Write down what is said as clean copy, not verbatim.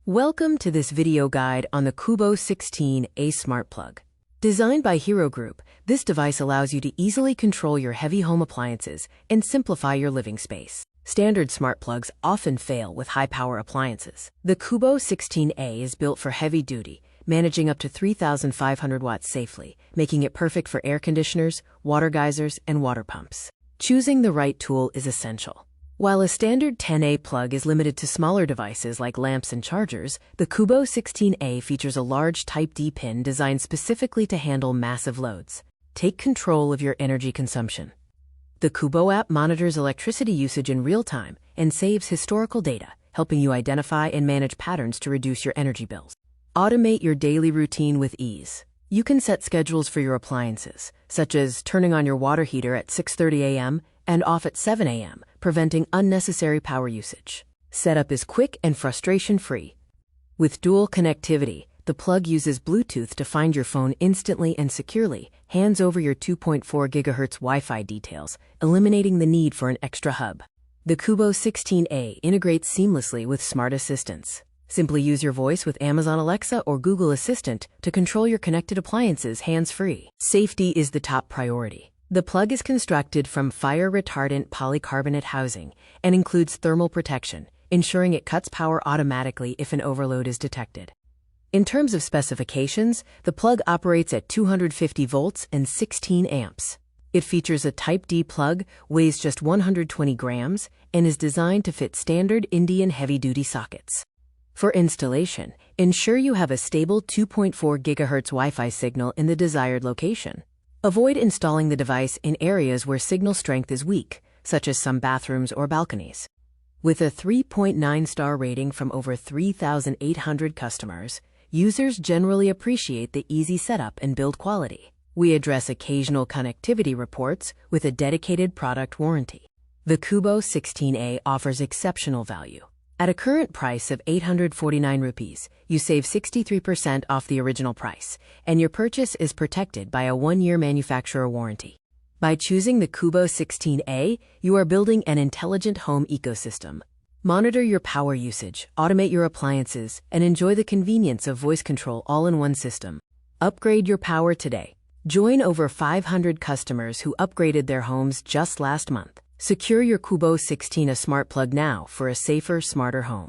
Welcome to this video guide on the Qubo 16A Smart Plug. Designed by Hero Group, this device allows you to easily control your heavy home appliances and simplify your living space. Standard smart plugs often fail with high-power appliances. The Qubo 16A is built for heavy duty, managing up to 3,500 watts safely, making it perfect for air conditioners, water geysers, and water pumps. Choosing the right tool is essential. While a standard 10A plug is limited to smaller devices like lamps and chargers, the Qubo 16A features a large Type D pin designed specifically to handle massive loads. Take control of your energy consumption. The Qubo app monitors electricity usage in real time and saves historical data, helping you identify and manage patterns to reduce your energy bills. Automate your daily routine with ease. You can set schedules for your appliances, such as turning on your water heater at 6:30 a.m. and off at 7 a.m., preventing unnecessary power usage. Setup is quick and frustration-free. With dual connectivity, the plug uses Bluetooth to find your phone instantly and securely, hands over your 2.4 GHz Wi-Fi details, eliminating the need for an extra hub. The Qubo 16A integrates seamlessly with smart assistants. Simply use your voice with Amazon Alexa or Google Assistant to control your connected appliances hands-free. Safety is the top priority. The plug is constructed from fire-retardant polycarbonate housing and includes thermal protection, ensuring it cuts power automatically if an overload is detected. In terms of specifications, the plug operates at 250 volts and 16 amps. It features a Type D plug, weighs just 120 grams, and is designed to fit standard Indian heavy-duty sockets. For installation, ensure you have a stable 2.4 GHz Wi-Fi signal in the desired location. Avoid installing the device in areas where signal strength is weak, such as some bathrooms or balconies. With a 3.9-star rating from over 3,800 customers, users generally appreciate the easy setup and build quality. We address occasional connectivity reports with a dedicated product warranty. The Qubo 16A offers exceptional value. At a current price of 849 rupees, you save 63% off the original price, and your purchase is protected by a 1-year manufacturer warranty. By choosing the Qubo 16A, you are building an intelligent home ecosystem. Monitor your power usage, automate your appliances, and enjoy the convenience of voice control all in one system. Upgrade your power today. Join over 500 customers who upgraded their homes just last month. Secure your Qubo 16A smart plug now for a safer, smarter home.